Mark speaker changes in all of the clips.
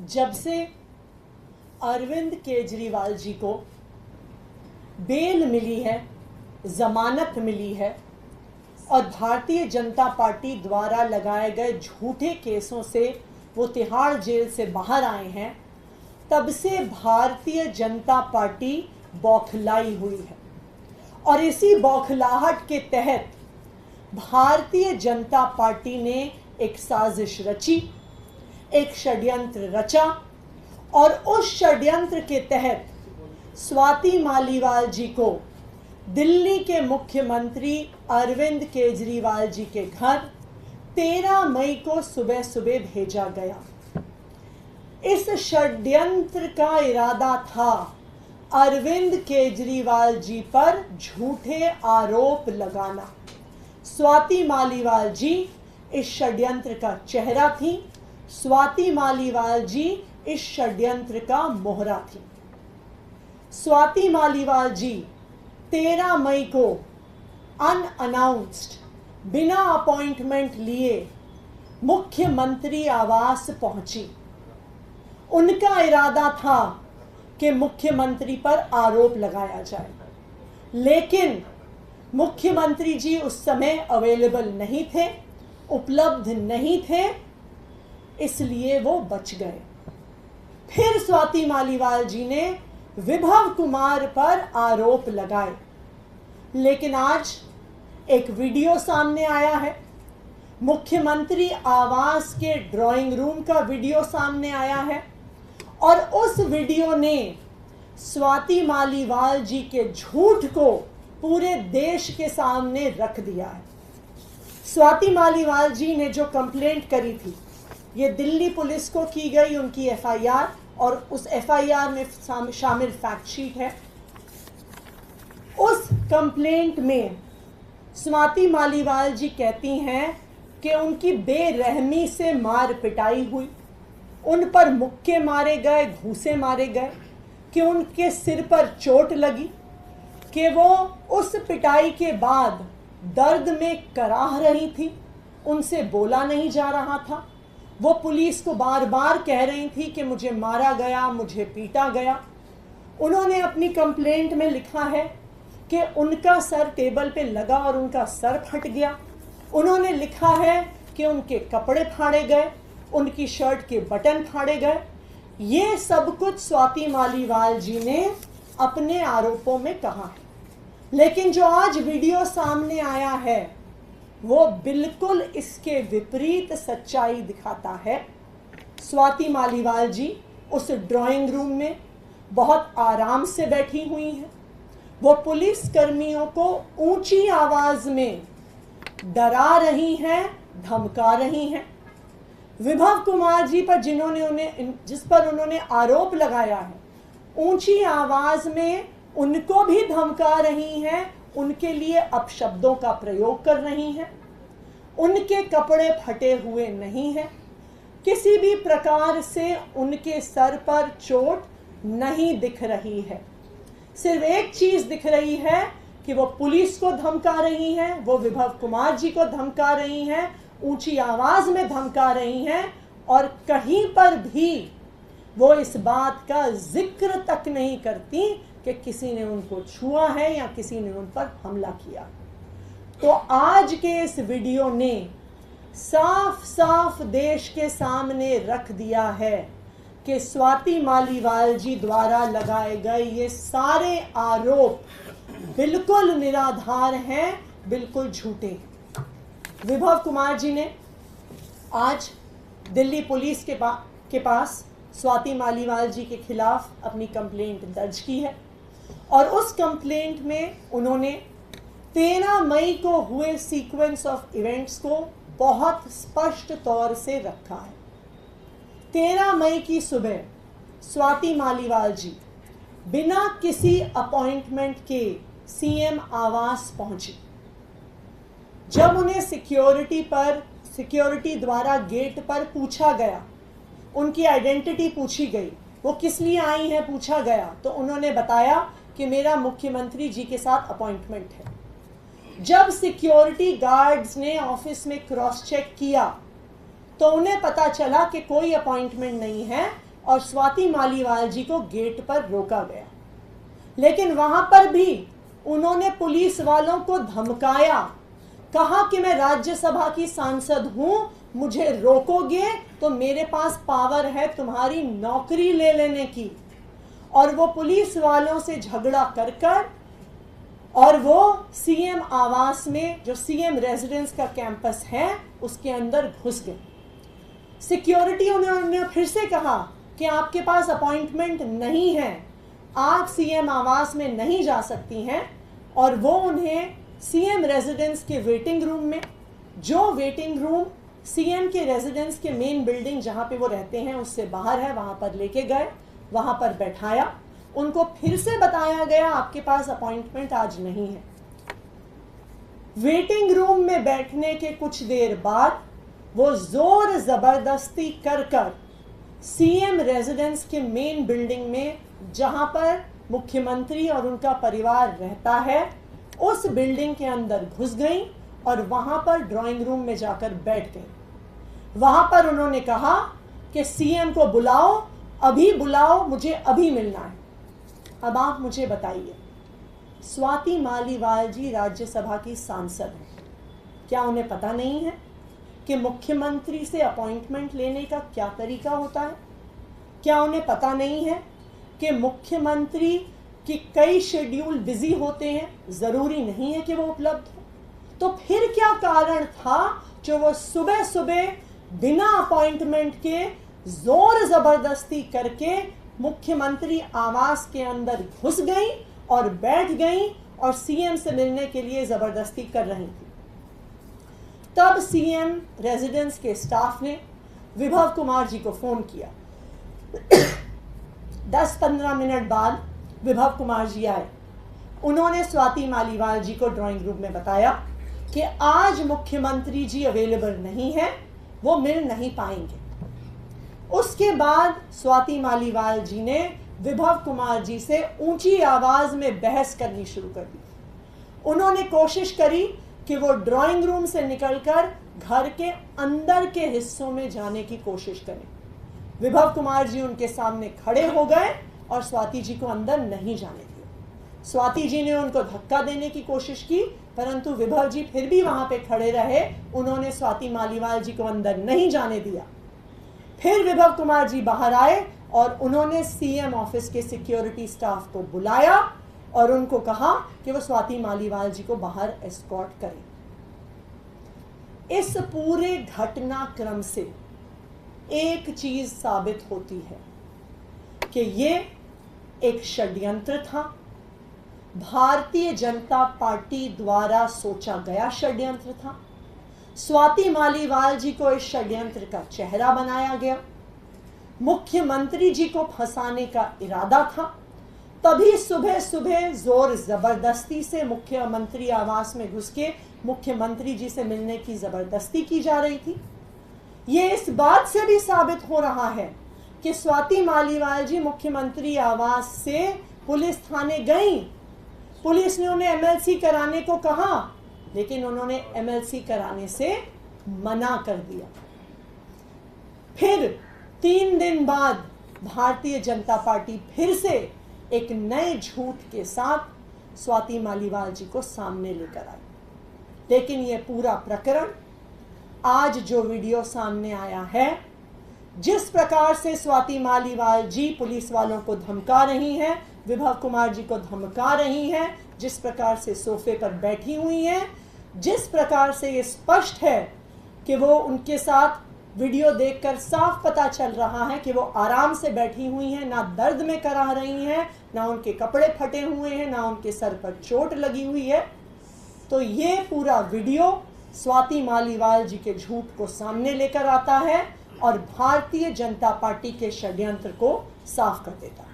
Speaker 1: जब से अरविंद केजरीवाल जी को बेल मिली है, जमानत मिली है और भारतीय जनता पार्टी द्वारा लगाए गए झूठे केसों से वो तिहाड़ जेल से बाहर आए हैं, तब से भारतीय जनता पार्टी बौखलाई हुई है। और इसी बौखलाहट के तहत भारतीय जनता पार्टी ने एक साजिश रची, एक षड्यंत्र रचा और उस षड्यंत्र के तहत स्वाति मालीवाल जी को दिल्ली के मुख्यमंत्री अरविंद केजरीवाल जी के घर 13 मई को सुबह सुबह भेजा गया। इस षड्यंत्र का इरादा था अरविंद केजरीवाल जी पर झूठे आरोप लगाना। स्वाति मालीवाल जी इस षड्यंत्र का चेहरा थी, स्वाति मालीवाल जी इस षड्यंत्र का मोहरा थी। स्वाति मालीवाल जी 13 मई को अनअनाउंस्ड, बिना अपॉइंटमेंट लिए मुख्यमंत्री आवास पहुंची। उनका इरादा था कि मुख्यमंत्री पर आरोप लगाया जाए, लेकिन मुख्यमंत्री जी उस समय अवेलेबल नहीं थे, उपलब्ध नहीं थे, इसलिए वो बच गए। फिर स्वाति मालीवाल जी ने विभव कुमार पर आरोप लगाए, लेकिन आज एक वीडियो सामने आया है, मुख्यमंत्री आवास के ड्राइंग रूम का वीडियो सामने आया है और उस वीडियो ने स्वाति मालीवाल जी के झूठ को पूरे देश के सामने रख दिया है। स्वाति मालीवाल जी ने जो कंप्लेंट करी थी, ये दिल्ली पुलिस को की गई उनकी एफआईआर और उस एफआईआर में शामिल फैक्ट शीट है। उस कंप्लेंट में स्वाति मालीवाल जी कहती हैं कि उनकी बेरहमी से मार पिटाई हुई, उन पर मुक्के मारे गए, घूंसे मारे गए, कि उनके सिर पर चोट लगी, कि वो उस पिटाई के बाद दर्द में कराह रही थी, उनसे बोला नहीं जा रहा था। वो पुलिस को बार बार कह रही थी कि मुझे मारा गया, मुझे पीटा गया। उन्होंने अपनी कंप्लेंट में लिखा है कि उनका सर टेबल पे लगा और उनका सर फट गया। उन्होंने लिखा है कि उनके कपड़े फाड़े गए, उनकी शर्ट के बटन फाड़े गए। ये सब कुछ स्वाति मालीवाल जी ने अपने आरोपों में कहा है, लेकिन जो आज वीडियो सामने आया है वो बिल्कुल इसके विपरीत सच्चाई दिखाता है। स्वाति मालीवाल जी उस ड्राइंग रूम में बहुत आराम से बैठी हुई हैं। वो पुलिस कर्मियों को ऊंची आवाज में डरा रही हैं, धमका रही हैं। विभव कुमार जी पर जिस पर उन्होंने आरोप लगाया है, ऊंची आवाज में उनको भी धमका रही हैं, उनके लिए अपशब्दों का प्रयोग कर रही हैं। उनके कपड़े फटे हुए नहीं हैं, किसी भी प्रकार से उनके सर पर चोट नहीं दिख रही है। सिर्फ एक चीज दिख रही है कि वो पुलिस को धमका रही हैं, वो विभव कुमार जी को धमका रही हैं, ऊंची आवाज में धमका रही हैं और कहीं पर भी वो इस बात का जिक्र तक नहीं करती कि किसी ने उनको छुआ है या किसी ने उन पर हमला किया। तो आज के इस वीडियो ने साफ साफ देश के सामने रख दिया है कि स्वाति मालीवाल जी द्वारा लगाए गए ये सारे आरोप बिल्कुल निराधार हैं, बिल्कुल झूठे हैं। विभव कुमार जी ने आज दिल्ली पुलिस के पास स्वाति मालीवाल जी के खिलाफ अपनी कंप्लेंट दर्ज की है और उस कंप्लेंट में उन्होंने 13 मई को हुए सीक्वेंस ऑफ इवेंट्स को बहुत स्पष्ट तौर से रखा है। 13 मई की सुबह स्वाति मालीवाल जी बिना किसी अपॉइंटमेंट के सीएम आवास पहुंची। जब उन्हें सिक्योरिटी द्वारा गेट पर पूछा गया, उनकी आइडेंटिटी पूछी गई, वो किस लिए आई हैं पूछा गया, तो उन्होंने बताया कि मेरा मुख्यमंत्री जी के साथ अपॉइंटमेंट है। जब सिक्योरिटी गार्ड्स ने ऑफिस में क्रॉस चेक किया तो उन्हें पता चला कि कोई अपॉइंटमेंट नहीं है और स्वाति मालीवाल जी को गेट पर रोका गया। लेकिन वहां पर भी उन्होंने पुलिस वालों को धमकाया, कहा कि मैं राज्यसभा की सांसद हूं, मुझे रोकोगे तो मेरे पास पावर है तुम्हारी नौकरी ले लेने की। और वो पुलिस वालों से झगड़ा कर कर और वो सीएम आवास में, जो सीएम रेजिडेंस का कैंपस है, उसके अंदर घुस गए। सिक्योरिटी उन्होंने फिर से कहा कि आपके पास अपॉइंटमेंट नहीं है, आप सीएम आवास में नहीं जा सकती हैं। और वो उन्हें सीएम रेजिडेंस के वेटिंग रूम में, जो वेटिंग रूम सीएम के रेजिडेंस के मेन बिल्डिंग जहां पे वो रहते हैं उससे बाहर है, वहां पर लेके गए, वहां पर बैठाया। उनको फिर से बताया गया आपके पास अपॉइंटमेंट आज नहीं है। वेटिंग रूम में बैठने के कुछ देर बाद वो जोर जबरदस्ती कर कर सीएम रेजिडेंस के मेन बिल्डिंग में, जहां पर मुख्यमंत्री और उनका परिवार रहता है, उस बिल्डिंग के अंदर घुस गई और वहां पर ड्राइंग रूम में जाकर बैठ गई। वहां पर उन्होंने कहा कि सीएम को बुलाओ, अभी बुलाओ, मुझे अभी मिलना है। अब आप मुझे बताइए, स्वाति मालीवाल जी राज्यसभा की सांसद हैं, क्या उन्हें पता नहीं है कि मुख्यमंत्री से अपॉइंटमेंट लेने का क्या तरीका होता है? क्या उन्हें पता नहीं है कि मुख्यमंत्री के कई शेड्यूल बिजी होते हैं, ज़रूरी नहीं है कि वो उपलब्ध हो? तो फिर क्या कारण था जो वो सुबह सुबह बिना अपॉइंटमेंट के जोर ज़बरदस्ती करके मुख्यमंत्री आवास के अंदर घुस गई और बैठ गई और सीएम से मिलने के लिए ज़बरदस्ती कर रही थी? तब सीएम रेजिडेंस के स्टाफ ने विभव कुमार जी को फ़ोन किया। 10-15 मिनट बाद विभव कुमार जी आए। उन्होंने स्वाति मालीवाल जी को ड्राइंग रूम में बताया कि आज मुख्यमंत्री जी अवेलेबल नहीं है, वो मिल नहीं पाएंगे। उसके बाद स्वाति मालीवाल जी ने विभव कुमार जी से ऊंची आवाज में बहस करनी शुरू कर दी। उन्होंने कोशिश करी कि वो ड्राइंग रूम से निकलकर घर के अंदर के हिस्सों में जाने की कोशिश करें। विभव कुमार जी उनके सामने खड़े हो गए और स्वाति जी को अंदर नहीं जाने दिया। स्वाति जी ने उनको धक्का देने की कोशिश की, परंतु विभव जी फिर भी वहां पे खड़े रहे। उन्होंने स्वाति मालीवाल जी को अंदर नहीं जाने दिया। फिर विभव कुमार जी बाहर आए और उन्होंने सीएम ऑफिस के सिक्योरिटी स्टाफ को बुलाया और उनको कहा कि वो स्वाति मालीवाल जी को बाहर एस्कॉर्ट करें। इस पूरे घटनाक्रम से एक चीज साबित होती है कि ये एक षड्यंत्र था, भारतीय जनता पार्टी द्वारा सोचा गया षड्यंत्र था। स्वाति मालीवाल जी को इस षड्यंत्र का चेहरा बनाया गया। मुख्यमंत्री जी को फंसाने का इरादा था। तभी सुबह सुबह जोर जबरदस्ती से मुख्यमंत्री आवास में घुस के मुख्यमंत्री जी से मिलने की जबरदस्ती की जा रही थी। ये इस बात से भी साबित हो रहा है कि स्वाति मालीवाल जी मुख्यमंत्री आवास से पुलिस थाने गई। पुलिस ने उन्हें एमएलसी कराने को कहा, लेकिन उन्होंने एमएलसी कराने से मना कर दिया। फिर 3 दिन बाद भारतीय जनता पार्टी फिर से एक नए झूठ के साथ स्वाति मालीवाल जी को सामने लेकर आई। लेकिन यह पूरा प्रकरण, आज जो वीडियो सामने आया है, जिस प्रकार से स्वाति मालीवाल जी पुलिस वालों को धमका रही हैं, विभव कुमार जी को धमका रही हैं, जिस प्रकार से सोफे पर बैठी हुई हैं, जिस प्रकार से ये स्पष्ट है कि वो उनके साथ वीडियो देखकर साफ पता चल रहा है कि वो आराम से बैठी हुई हैं, ना दर्द में करा रही हैं, ना उनके कपड़े फटे हुए हैं, ना उनके सर पर चोट लगी हुई है। तो ये पूरा वीडियो स्वाति मालीवाल जी के झूठ को सामने लेकर आता है और भारतीय जनता पार्टी के षड्यंत्र को साफ कर देता है।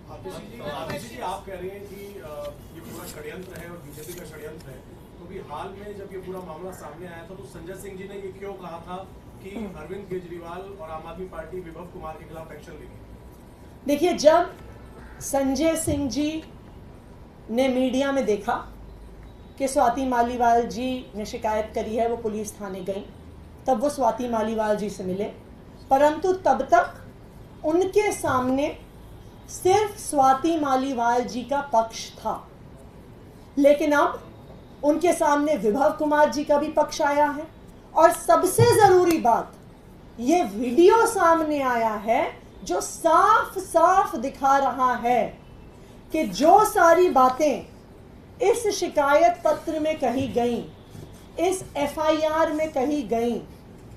Speaker 2: आप कह रही हैं कि ये पूरा षड्यंत्र है और बीजेपी का षड्यंत्र है, तो भी हाल में जब ये पूरा मामला सामने आया था तो संजय सिंह जी ने ये क्यों कहा था कि अरविंद केजरीवाल और आम आदमी पार्टी विभव कुमार के खिलाफ एक्शन लेगी?
Speaker 1: देखिए, जब संजय सिंह जी ने मीडिया में देखा कि स्वाति मालीवाल जी ने शिकायत करी है, वो पुलिस थाने गई, तब वो स्वाति मालीवाल जी से मिले। परंतु तब तक उनके सामने सिर्फ स्वाति मालीवाल जी का पक्ष था, लेकिन अब उनके सामने विभव कुमार जी का भी पक्ष आया है। और सबसे जरूरी बात, ये वीडियो सामने आया है जो साफ साफ दिखा रहा है कि जो सारी बातें इस शिकायत पत्र में कही गई, इस एफआईआर में कही गई,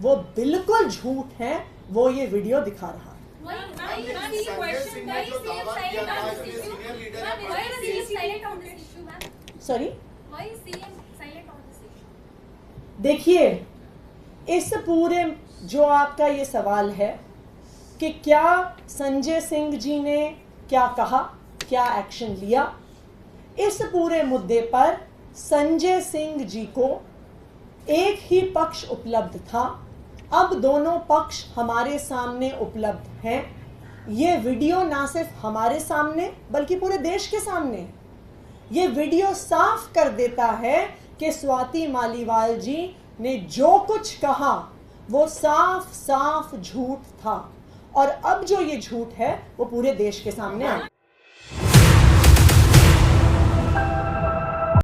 Speaker 1: वो बिल्कुल झूठ है। वो ये वीडियो दिखा रहा है। सॉरी, देखिए, इस पूरे जो आपका ये सवाल है कि क्या संजय सिंह जी ने क्या कहा, क्या एक्शन लिया, इस पूरे मुद्दे पर संजय सिंह जी को एक ही पक्ष उपलब्ध था। अब दोनों पक्ष हमारे सामने उपलब्ध हैं। ये वीडियो ना सिर्फ हमारे सामने बल्कि पूरे देश के सामने है। ये वीडियो साफ कर देता है कि स्वाति मालीवाल जी ने जो कुछ कहा वो साफ साफ झूठ था, और अब जो ये झूठ है वो पूरे देश के सामने आ